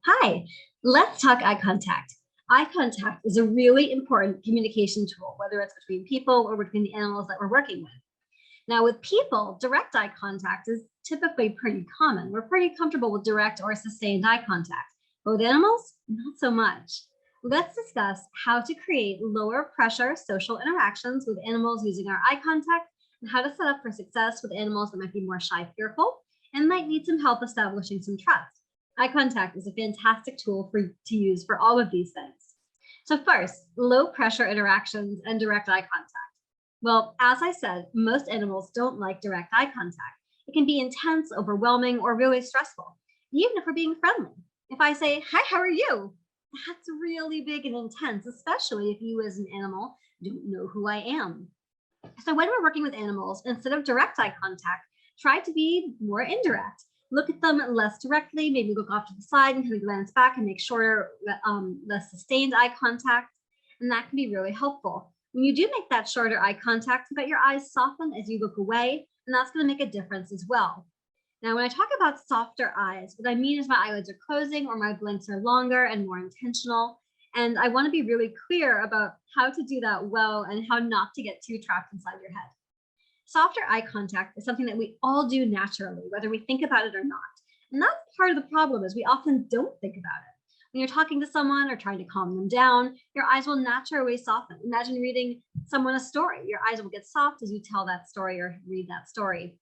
Hi, let's talk eye contact. Eye contact is a really important communication tool, whether it's between people or between the animals that we're working with. Now, with people, direct eye contact is typically pretty common. We're pretty comfortable with direct or sustained eye contact. But with animals, not so much. Let's discuss how to create lower pressure social interactions with animals using our eye contact and how to set up for success with animals that might be more shy, fearful, and might need some help establishing some trust. Eye contact is a fantastic tool to use for all of these things. So, first, low pressure interactions and direct eye contact. Well, as I said, most animals don't like direct eye contact. It can be intense, overwhelming, or really stressful, even if we're being friendly. If I say, "Hi, how are you?" That's really big and intense, especially if you, as an animal, don't know who I am. So, when we're working with animals, instead of direct eye contact, try to be more indirect. Look at them less directly, maybe look off to the side and kind of glance back and make shorter, less sustained eye contact. And that can be really helpful. When you do make that shorter eye contact, let your eyes soften as you look away, and that's going to make a difference as well. Now, when I talk about softer eyes, what I mean is my eyelids are closing or my blinks are longer and more intentional. And I want to be really clear about how to do that well and how not to get too trapped inside your head. Softer eye contact is something that we all do naturally, whether we think about it or not. And that's part of the problem is we often don't think about it. When you're talking to someone or trying to calm them down, your eyes will naturally soften. Imagine reading someone a story. Your eyes will get soft as you tell that story or read that story.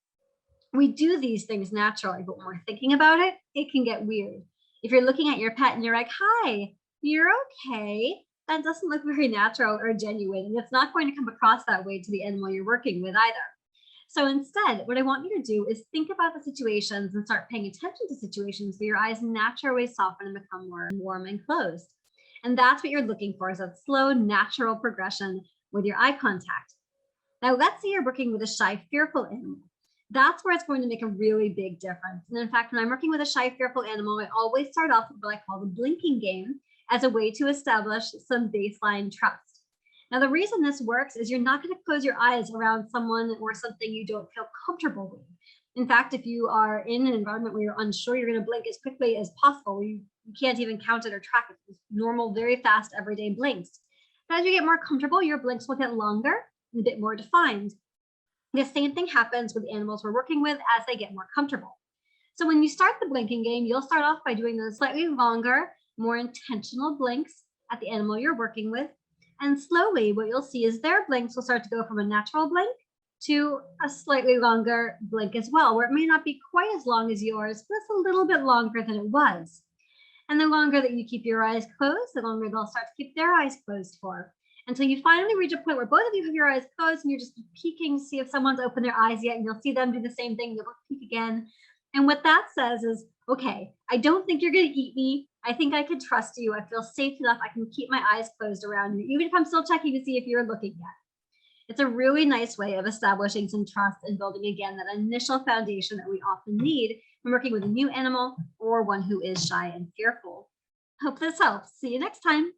We do these things naturally, but when we're thinking about it, it can get weird. If you're looking at your pet and you're like, "Hi, you're okay," that doesn't look very natural or genuine. And it's not going to come across that way to the animal you're working with either. So instead, what I want you to do is think about the situations and start paying attention to situations where your eyes naturally soften and become more warm and closed. And that's what you're looking for is that slow, natural progression with your eye contact. Now, let's say you're working with a shy, fearful animal. That's where it's going to make a really big difference. And in fact, when I'm working with a shy, fearful animal, I always start off with what I call the blinking game as a way to establish some baseline trust. Now, the reason this works is you're not going to close your eyes around someone or something you don't feel comfortable with. In fact, if you are in an environment where you're unsure, you're going to blink as quickly as possible. You can't even count it or track it. It's normal, very fast, everyday blinks. But as you get more comfortable, your blinks will get longer and a bit more defined. The same thing happens with animals we're working with as they get more comfortable. So when you start the blinking game, you'll start off by doing those slightly longer, more intentional blinks at the animal you're working with. And slowly, what you'll see is their blinks will start to go from a natural blink to a slightly longer blink as well, where it may not be quite as long as yours, but it's a little bit longer than it was. And the longer that you keep your eyes closed, the longer they'll start to keep their eyes closed for. Until you finally reach a point where both of you have your eyes closed and you're just peeking to see if someone's opened their eyes yet, and you'll see them do the same thing. You'll peek again. And what that says is, okay, I don't think you're going to eat me. I think I can trust you. I feel safe enough. I can keep my eyes closed around you, even if I'm still checking to see if you're looking yet. It's a really nice way of establishing some trust and building again that initial foundation that we often need when working with a new animal or one who is shy and fearful. Hope this helps. See you next time.